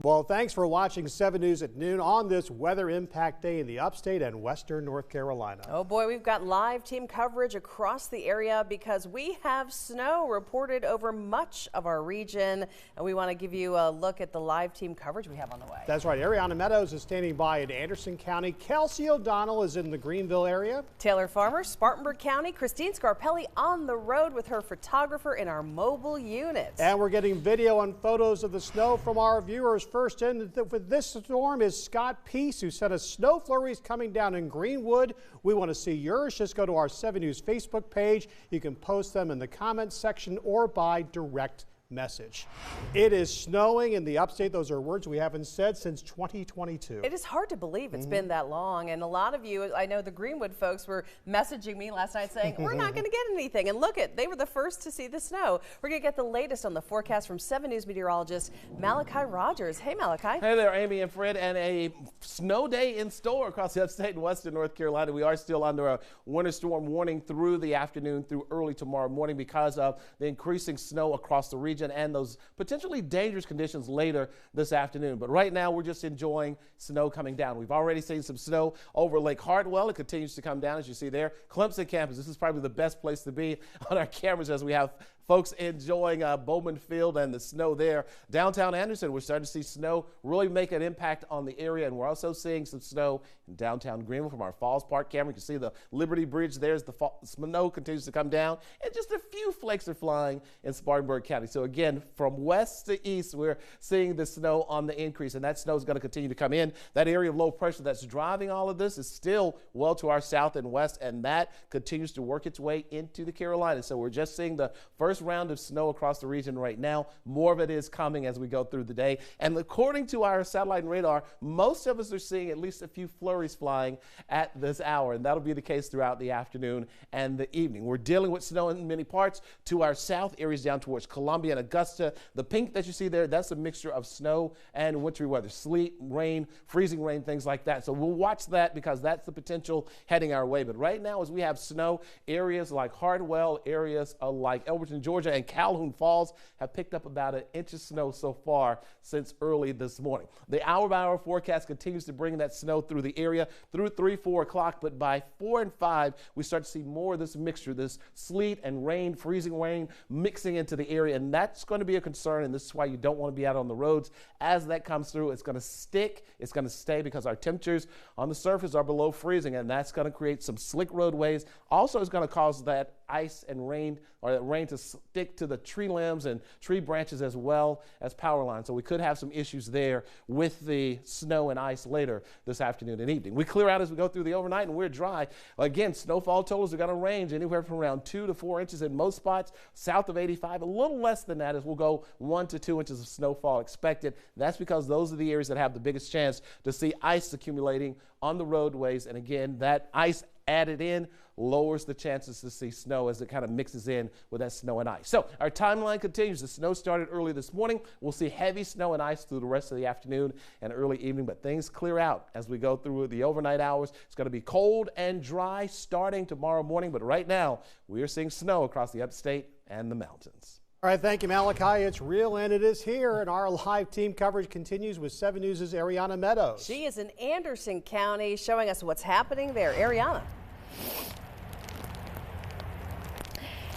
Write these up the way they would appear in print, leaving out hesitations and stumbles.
Well, thanks for watching 7 News at noon on this weather impact day in the upstate and western North Carolina. Oh boy, we've got live team coverage across the area because we have snow reported over much of our region, and we want to give you a look at the live team coverage we have on the way. That's right. Ariana Meadows is standing by in Anderson County. Kelsey O'Donnell is in the Greenville area. Taylor Farmer, Spartanburg County. Christine Scarpelli on the road with her photographer in our mobile unit. And we're getting video and photos of the snow from our viewers. First in with this storm is Scott Peace, who sent us snow flurries coming down in Greenwood. We want to see yours. Just go to our 7 News Facebook page. You can post them in the comments section or by direct message. It is snowing in the upstate. Those are words we haven't said since 2022. It is hard to believe it's been that long, and a lot of you, I know the Greenwood folks were messaging me last night saying we're not going to get anything, and look they were the first to see the snow. We're going to get the latest on the forecast from 7 News meteorologist Malachi Rogers. Hey Malachi. Hey there, Amy and Fred, and a snow day in store across the upstate and western North Carolina. We are still under a winter storm warning through the afternoon through early tomorrow morning because of the increasing snow across the region and those potentially dangerous conditions later this afternoon. But right now we're just enjoying snow coming down. We've already seen some snow over Lake Hartwell. It continues to come down, as you see there. Clemson campus, this is probably the best place to be on our cameras as we have folks enjoying Bowman Field and the snow there. Downtown Anderson, we're starting to see snow really make an impact on the area, and we're also seeing some snow in downtown Greenville from our Falls Park camera. You can see the Liberty Bridge there as the snow continues to come down, and just a few flakes are flying in Spartanburg County. So again, from west to east, we're seeing the snow on the increase, and that snow is going to continue to come in. That area of low pressure that's driving all of this is still well to our south and west, and that continues to work its way into the Carolinas. So we're just seeing the first round of snow across the region right now. More of it is coming as we go through the day. And according to our satellite and radar, most of us are seeing at least a few flurries flying at this hour, and that'll be the case throughout the afternoon and the evening. We're dealing with snow in many parts to our south areas down towards Columbia and Augusta. The pink that you see there, that's a mixture of snow and wintry weather, sleet, rain, freezing rain, things like that. So we'll watch that because that's the potential heading our way. But right now, as we have snow, areas like Hartwell, areas like Elberton, Georgia, and Calhoun Falls have picked up about 1 inch of snow so far since early this morning. The hour-by-hour forecast continues to bring that snow through the area through 3, 4 o'clock, but by 4 and 5, we start to see more of this mixture, this sleet and rain, freezing rain mixing into the area, and that's going to be a concern, and this is why you don't want to be out on the roads. As that comes through, it's going to stick, it's going to stay because our temperatures on the surface are below freezing, and that's going to create some slick roadways. Also, it's going to cause that ice and rain, or that rain to stick to the tree limbs and tree branches as well as power lines. So we could have some issues there with the snow and ice later this afternoon and evening. We clear out as we go through the overnight and we're dry. Again, snowfall totals are going to range anywhere from around 2 to 4 inches in most spots, south of 85. A little less than that as we'll go 1 to 2 inches of snowfall expected. That's because those are the areas that have the biggest chance to see ice accumulating on the roadways. And again, that ice added in lowers the chances to see snow as it kind of mixes in with that snow and ice. So our timeline continues. The snow started early this morning. We'll see heavy snow and ice through the rest of the afternoon and early evening, but things clear out as we go through the overnight hours. It's going to be cold and dry starting tomorrow morning, but right now we are seeing snow across the upstate and the mountains. All right, thank you, Malachi. It's real and it is here, and our live team coverage continues with 7 News' Ariana Meadows. She is in Anderson County showing us what's happening there. Ariana.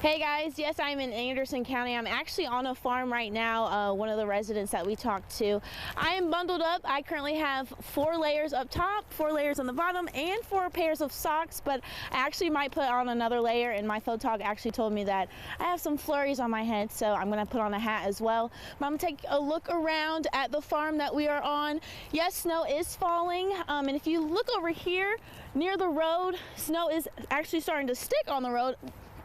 Hey guys, yes, I'm in Anderson County. I'm actually on a farm right now, one of the residents that we talked to. I am bundled up. I currently have 4 layers up top, 4 layers on the bottom, and 4 pairs of socks, but I actually might put on another layer, and my photog actually told me that I have some flurries on my head, so I'm gonna put on a hat as well. But I'm gonna take a look around at the farm that we are on. Yes, snow is falling, and if you look over here near the road, snow is actually starting to stick on the road.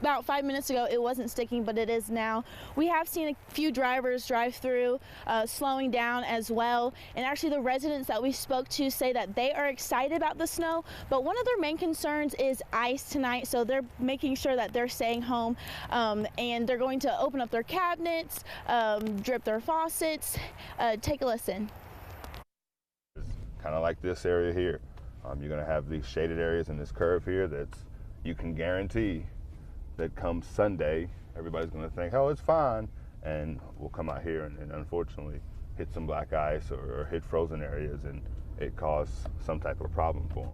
About 5 minutes ago, it wasn't sticking, but it is now. We have seen a few drivers drive through, slowing down as well. And actually, the residents that we spoke to say that they are excited about the snow, but one of their main concerns is ice tonight. So they're making sure that they're staying home, and they're going to open up their cabinets, drip their faucets. Take a listen. Kind of like this area here. You're going to have these shaded areas in this curve here that you can guarantee that come Sunday, everybody's going to think, oh, it's fine, and we'll come out here and unfortunately hit some black ice or hit frozen areas, and it caused some type of problem for them.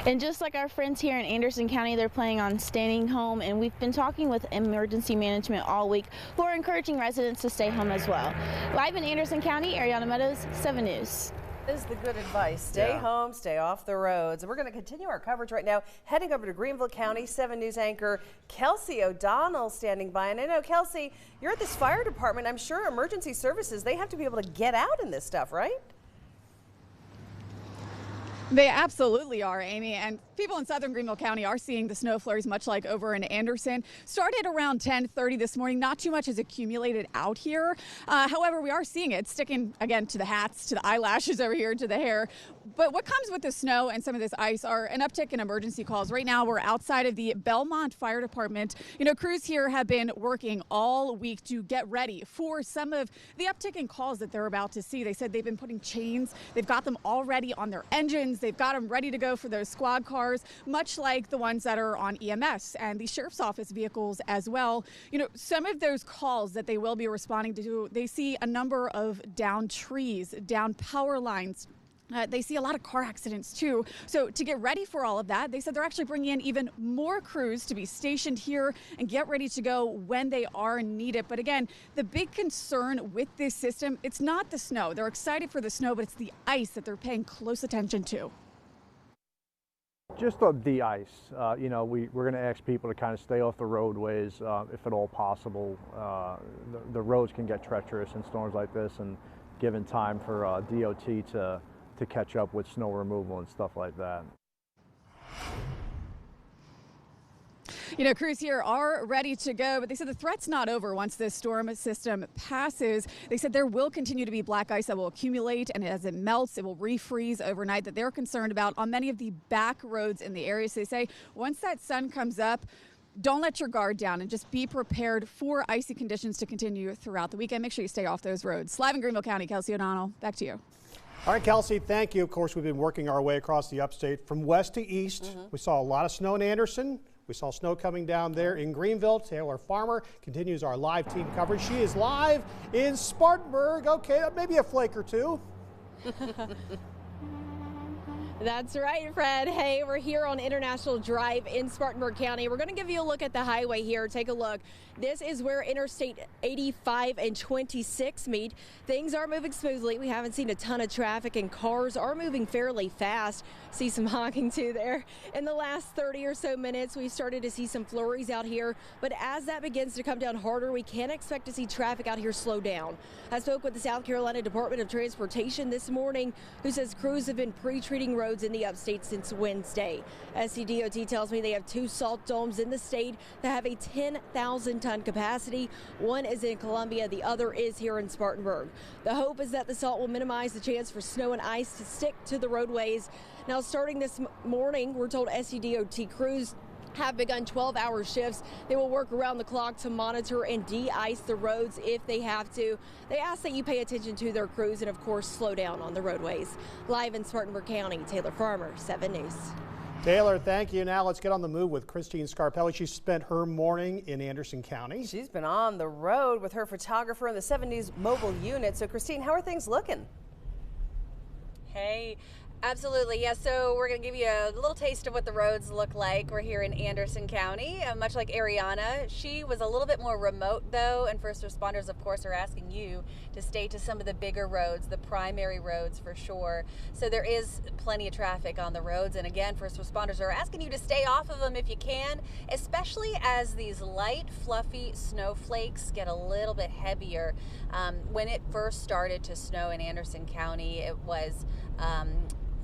And just like our friends here in Anderson County, they're planning on staying home, and we've been talking with emergency management all week who are encouraging residents to stay home as well. Live in Anderson County, Ariana Meadows, 7 News. This is the good advice. Stay home, stay off the roads. And we're going to continue our coverage right now, heading over to Greenville County. 7 News anchor Kelsey O'Donnell standing by. And I know, Kelsey, you're at this fire department. I'm sure emergency services, they have to be able to get out in this stuff, right? They absolutely are, Amy, and people in southern Greenville County are seeing the snow flurries much like over in Anderson. Started around 10:30 this morning. Not too much has accumulated out here. However, we are seeing it sticking again to the hats, to the eyelashes over here, to the hair. But what comes with the snow and some of this ice are an uptick in emergency calls. Right now, we're outside of the Belmont Fire Department. You know, crews here have been working all week to get ready for some of the uptick in calls that they're about to see. They said they've been putting chains. They've got them already on their engines. They've got them ready to go for those squad cars, much like the ones that are on EMS and the sheriff's office vehicles as well. You know, some of those calls that they will be responding to, they see a number of downed trees, down power lines. They see a lot of car accidents too. So to get ready for all of that, they said they're actually bringing in even more crews to be stationed here and get ready to go when they are needed. But again, the big concern with this system, it's not the snow. They're excited for the snow, but it's the ice that they're paying close attention to. Just the ice. You know, we're going to ask people to kind of stay off the roadways if at all possible. The roads can get treacherous in storms like this, and given time for DOT to catch up with snow removal and stuff like that. You know, crews here are ready to go, but they said the threat's not over once this storm system passes. They said there will continue to be black ice that will accumulate, and as it melts, it will refreeze overnight, that they're concerned about on many of the back roads in the area. So they say once that sun comes up, don't let your guard down and just be prepared for icy conditions to continue throughout the weekend. Make sure you stay off those roads. Live in Greenville County, Kelsey O'Donnell, back to you. All right, Kelsey, thank you. Of course, we've been working our way across the upstate from west to east. We saw a lot of snow in Anderson. We saw snow coming down there in Greenville. Taylor Farmer continues our live team coverage. She is live in Spartanburg. Okay, maybe a flake or two. That's right, Fred. Hey, we're here on International Drive in Spartanburg County. We're going to give you a look at the highway here. Take a look. This is where Interstate 85 and 26 meet. Things are moving smoothly. We haven't seen a ton of traffic, and cars are moving fairly fast. See some honking too there. In the last 30 or so minutes, we started to see some flurries out here, but as that begins to come down harder, we can expect to see traffic out here slow down. I spoke with the South Carolina Department of Transportation this morning, who says crews have been pre-treating roads in the upstate since Wednesday. SCDOT tells me they have 2 salt domes in the state that have a 10,000-ton capacity. One is in Columbia, the other is here in Spartanburg. The hope is that the salt will minimize the chance for snow and ice to stick to the roadways. Now, starting this morning, we're told SCDOT crews have begun 12-hour shifts. They will work around the clock to monitor and de-ice the roads if they have to. They ask that you pay attention to their crews and, of course, slow down on the roadways. Live in Spartanburg County, Taylor Farmer, 7 News. Taylor, thank you. Now let's get on the move with Christine Scarpelli. She spent her morning in Anderson County. She's been on the road with her photographer in the 7 News mobile unit. So, Christine, how are things looking? Hey. Absolutely, yeah, so we're going to give you a little taste of what the roads look like. We're here in Anderson County, much like Ariana. She was a little bit more remote, though, and first responders, of course, are asking you to stay to some of the bigger roads, the primary roads for sure. So there is plenty of traffic on the roads, and again, first responders are asking you to stay off of them if you can, especially as these light, fluffy snowflakes get a little bit heavier. When it first started to snow in Anderson County, it was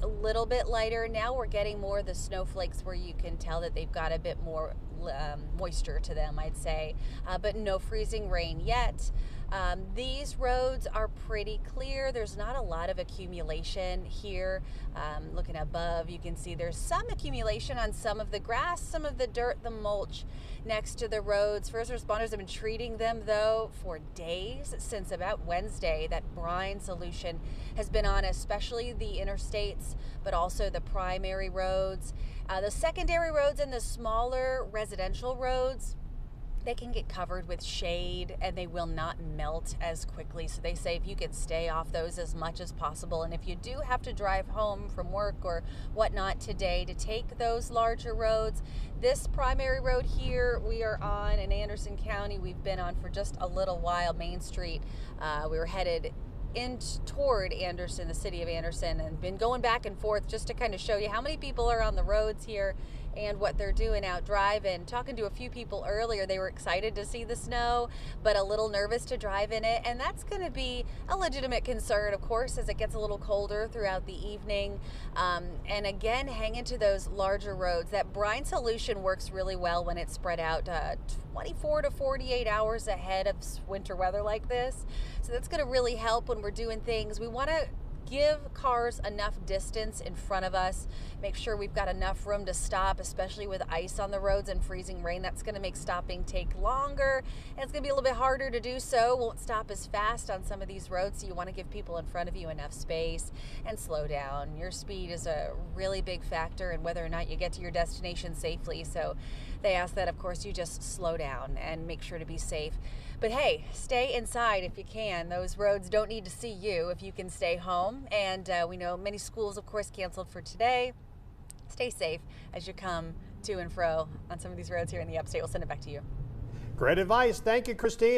a little bit lighter. Now we're getting more of the snowflakes where you can tell that they've got a bit more moisture to them, I'd say, but no freezing rain yet. These roads are pretty clear. There's not a lot of accumulation here. Looking above, you can see there's some accumulation on some of the grass, some of the dirt, the mulch next to the roads. First responders have been treating them, though, for days, since about Wednesday. That brine solution has been on, especially the interstates, but also the primary roads. The secondary roads and the smaller residential roads, they can get covered with shade and they will not melt as quickly. So they say if you can stay off those as much as possible, and if you do have to drive home from work or whatnot today, to take those larger roads. This primary road here we are on in Anderson County, we've been on for just a little while, Main Street. We were headed toward Anderson, the city of Anderson, and been going back and forth just to kind of show you how many people are on the roads here and what they're doing out driving. Talking to a few people earlier, they were excited to see the snow, but a little nervous to drive in it, and that's going to be a legitimate concern, of course, as it gets a little colder throughout the evening. And again, hang into those larger roads. That brine solution works really well when it's spread out 24 to 48 hours ahead of winter weather like this. So that's going to really help when we're doing things. We want to give cars enough distance in front of us, make sure we've got enough room to stop, especially with ice on the roads and freezing rain. That's going to make stopping take longer, and it's going to be a little bit harder to do so. Won't stop as fast on some of these roads, so you want to give people in front of you enough space and slow down. Your speed is a really big factor in whether or not you get to your destination safely, so they ask that, of course, you just slow down and make sure to be safe. But hey, stay inside if you can. Those roads don't need to see you if you can stay home. And we know many schools, of course, canceled for today. Stay safe as you come to and fro on some of these roads here in the Upstate. We'll send it back to you. Great advice. Thank you, Christine.